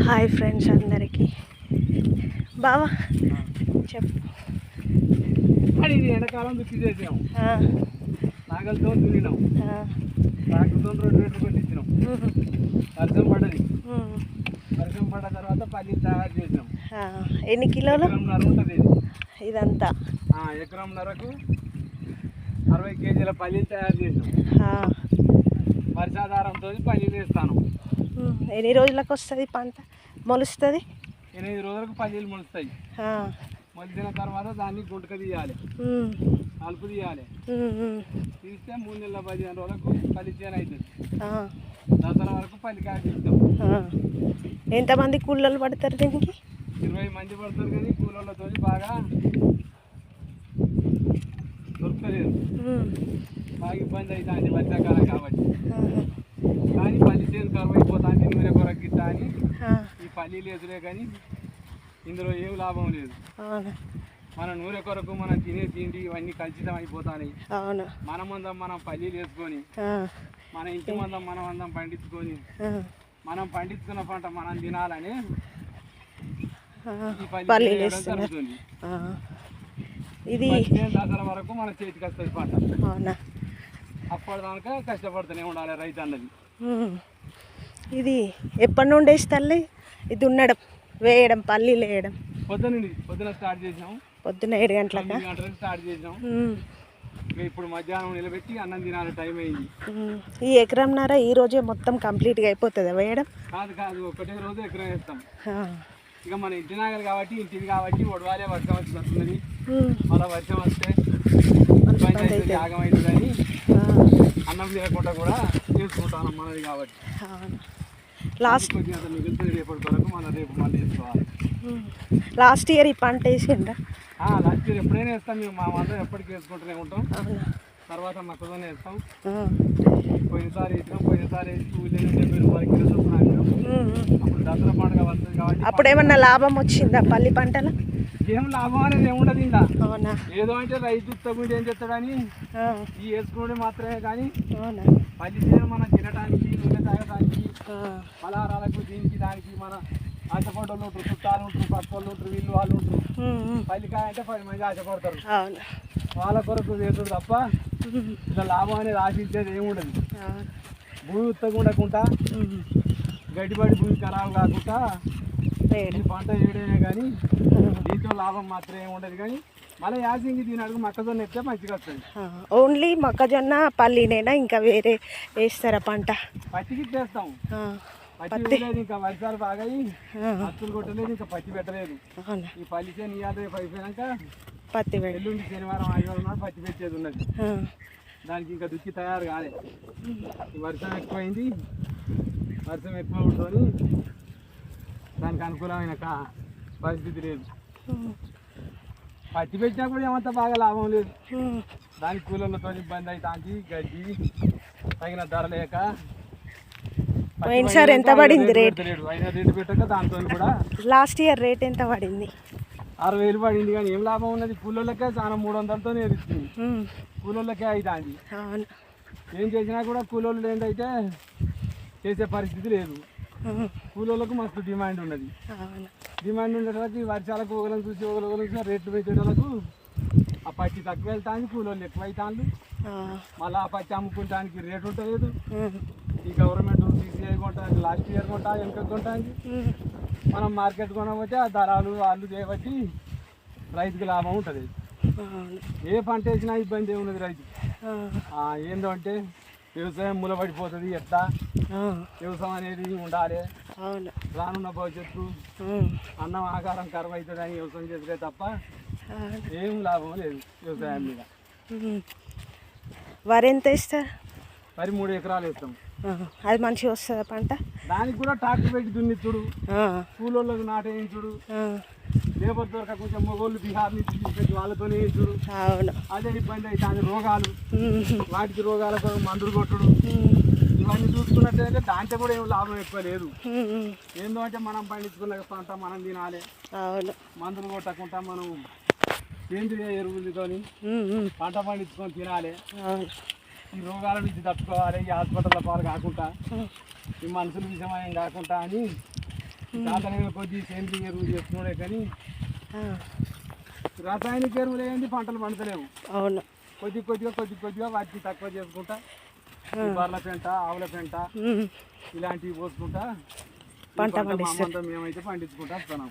Hi friends అందరికీ. బావా చెప్పు. అది ఎండాకాలం దుక్కి చేసాం, నాగలతో దున్నినాం, ట్రాక్టర్తో 2 రేట్లు కొట్టించినాం. వర్షం పడ్డది, వర్షం పడ్డ తర్వాత పల్లీలు తయారు చేసినాం. ఎన్ని కిలోలు? ఎకరంన్నర ఉంటుంది ఇదంతా. ఎకరంన్నరకు 60 కేజీల పల్లీలు తయారు చేసినాం. వర్షాధారంతో పల్లీలు వేస్తాను. ఎన్ని రోజులకు వస్తుంది పంట? మొలుస్తుంది? 8 రోజులకు పల్లీలు మొలుస్తాయి. మొలిచిన తర్వాత దాన్ని గుంటక తీయాలి, అలుపు తీయాలి. తీస్తే 3 నెలల 15 రోజులకు పల్లి చేను అవుతుంది. దసరా వరకు పల్లికాయ తీస్తాం. ఎంతమంది కూలీలు పడతారు దీనికి? 20 మంది పడతారు, కానీ కూలీలతో బాగా దొరకలేదు, బాగా ఇబ్బంది అవుతుంది వర్షాకాలం కాబట్టి. కానీ పల్లి చేను కరువు అయిపోతుంది, నూనె కొరకు గిట్ట అని ఈ పల్లీలు ఎదురే, కానీ ఇందులో ఏం లాభం లేదు. మన నూనె కొరకు మనం తినే తిండి ఇవన్నీ కలుషితం అయిపోతాయి. మన మందం మనం పల్లీలు వేసుకొని, మన ఇంటి మందం మనం అందం పండించుకొని, మనం పండించుకున్న పంట మనం తినాలని ఈ పల్లీలు వేయడం జరుగుతుంది. ఇది దసరా వరకు మన చేతికి వస్తుంది పంట. అప్పటిదాకా కష్టపడుతూనే ఉండాలి రైతు అన్నది. ఇది ఎప్పటి నుండి వేస్తారులే? ఇది దున్నడం, వేయడం, పల్లీలు వేయడం పొద్దున స్టార్ట్ చేసినాం. పొద్దున్న 7 గంటలకు స్టార్ట్ చేసినాం. ఇప్పుడు మధ్యాహ్నం నిలబెట్టి అన్నం తినాలి, టైం అయింది. ఈ ఎకరంన్నర ఈ రోజే మొత్తం కంప్లీట్గా అయిపోతుందా వేయడం? కాదు, ఒకటే రోజు ఎకరం వేస్తాం. ఇక మన ఇంటి నాగలు కాబట్టి, ఇంటిది కాబట్టి ఒడవాలే. వర్షం వస్తున్నది, మళ్ళీ వర్షం వస్తే యాగం అవుతుందని అన్నం తినకుండా కూడా చేసుకుంటాను మనది కాబట్టి. మిగులుతుంది రేపటి వరకు, మనం రేపు మళ్ళీ వేసుకోవాలి. లాస్ట్ ఇయర్ ఈ పంట వేసిండ్రా? లాస్ట్ ఇయర్ ఎప్పుడైనా వేస్తాం మేము, మా అందరం ఎప్పటికీ వేసుకుంటూనే ఉంటాం. తర్వాత మొక్కతోనే వేస్తాం. పోయినసారి వేసినాం, పోయినసారి వేసి 70 రూపాయలు కిలో చొప్పున అప్పుడు దసరా పండుగ వస్తుంది కాబట్టి. అప్పుడు ఏమన్నా లాభం వచ్చిందా పల్లి పంటలో? ఏం లాభం అనేది ఏముండదు ఇంకా. ఏదో అంటే రైతు తగ్గుండి ఏం చేస్తాడని ఈ వేసుకునే మాత్రమే, కానీ పల్లి చేను మనం తినడానికి, నూనె తాగడానికి, పలహారాలకు, దీనికి దానికి మన ఆశపడ్డోళ్ళు ఉంటారు, చుట్టాలు ఉంటారు, పక్క వాళ్ళు ఉంటారు, వీళ్ళు వాళ్ళు ఉంటారు. పల్లికాయ అంటే 10 మంది ఆశపడతారు, వాళ్ళ కొరకు వేసుడు తప్ప ఇలా లాభం అనేది ఆశించేది ఏముండదు. భూమి ఉత్తగా ఉండకుండా, గడ్డిపడి భూమి ఖరాబ్ కాకుండా ఈ పంట వేయడమే, కానీ దీంట్లో లాభం మాత్రం ఏమి ఉండదు. కానీ మళ్ళీ యాసింగి దీని అడుగు మొక్కజొన్న ఎత్తే మంచిగా వస్తుంది. ఓన్లీ మొక్కజొన్న పల్లీనేనా? ఇంకా వేరే వేస్తారా పంట? పత్తికి వేస్తాం. పత్తి లేదు, ఇంకా వర్షాలు బాగా అత్తులు కొట్టలేదు, ఇంకా పత్తి పెట్టలేదు. ఈ పల్లి చేను ఇవాళ రేపు అయిపోయాక పత్తి ఎల్లుండి శనివారం ఆదివారం నాడు పత్తి పెట్టేది ఉన్నది. దానికి ఇంకా దుక్కి తయారు కాలే. వర్షం ఎక్కువైంది, వర్షం ఎక్కువ ఉంటుంది, దానికి అనుకూలమైన పరిస్థితి లేదు. పత్తి పెట్టినా కూడా ఏమంతా బాగా లాభం లేదు. దానికి కూలీలతో ఇబ్బంది అవుతుంది, గడ్డి తగిన ధర లేక. పోయినసారి ఎంత పడింది రేట్? అయినా రేటు పెట్టక దాంతో కూడా. లాస్ట్ ఇయర్ రేట్ ఎంత పడింది? 60,000 పడింది, కానీ ఏం లాభం ఉన్నది? కూలీలకే చాలా 300లతో నేర్చుకుంది, కూలీలకే అవుతుంది. ఏం చేసినా కూడా కూలీలు ఏంటంటే చేసే పరిస్థితి లేదు. కూలీలకు మస్తు డిమాండ్ ఉన్నది. డిమాండ్ ఉండేటప్పుడు వర్షాలకు ఒకరిని చూసి ఒకరికి రేట్లు పెట్టేటోళ్ళకు ఆ పత్తి తక్కువ వెళ్తాను, కూలీలు ఎక్కువ అవుతాను. మళ్ళీ ఆ పత్తి అమ్ముకుంటానికి రేటు ఉంటుంది. ఈ గవర్నమెంట్ CCI కొంటానికి, లాస్ట్ ఇయర్ కొంటా, వెనక కొంటానికి, మనం మార్కెట్ కొనకపోతే ఆ ధరలు వాళ్ళు చేయబట్టి రైతుకి లాభం ఉంటుంది. ఏ పంట వేసినా ఇబ్బంది ఏమున్నది రైతు. ఏందో అంటే వ్యవసాయం మూలపడిపోతుంది. ఎట్లా వ్యవసాయం అనేది ఉండాలి, రానున్న భవిష్యత్తు అన్నం ఆకారం కరువు అవుతుంది అని వ్యవసాయం చేస్తే తప్ప ఏం లాభం లేదు వ్యవసాయం మీద. వరి ఎంత ఇస్తారు? వరి 3 ఎకరాలు వేస్తాం. అది మంచిగా వస్తుందా పంట? దానికి కూడా ట్రాక్టర్ పెట్టి దున్నిచ్చుడు, కూలోళ్ళకు నాటేయించుడు, లేబర్ దొరక కొంచెం మొగోళ్ళు బీహార్ నుంచి తీసుకొచ్చి వాళ్ళతోనే వేయించుడు. అదే ఇబ్బంది అవుతుంది. రోగాలు, వాటికి రోగాలకు మందులు కొట్టుడు, ఇవన్నీ చూసుకున్నట్టయితే దాంట్లో కూడా ఏం లాభం ఎక్కువ లేదు. ఏందో అంటే మనం పండించుకున్న పంట మనం తినాలి, మందులు కొట్టకుండా మనం సేంద్రియ ఎరువులతోని పంట పండించుకొని తినాలి. ఈ రోగాల నుంచి తట్టుకోవాలి, ఈ హాస్పిటల్ పాలు కాకుండా, ఈ మనుషుల విషయం కాకుండా అని సాధారణంగా కొద్ది సేంద్రీయ ఎరువులు చేస్తున్నాడే కానీ ఆ, రసాయనిక ఎరువులు ఏంటి పంటలు పండుతలేవు. అవును. కొద్దిగా వాటిని తక్కువ చేసుకుంటా ఈ బర్రెల పెంట ఆవుల పెంట ఇలాంటివి పోసుకుంటా పంట పండిస్తారు. మేమైతే పండించుకుంటా వస్తున్నాం.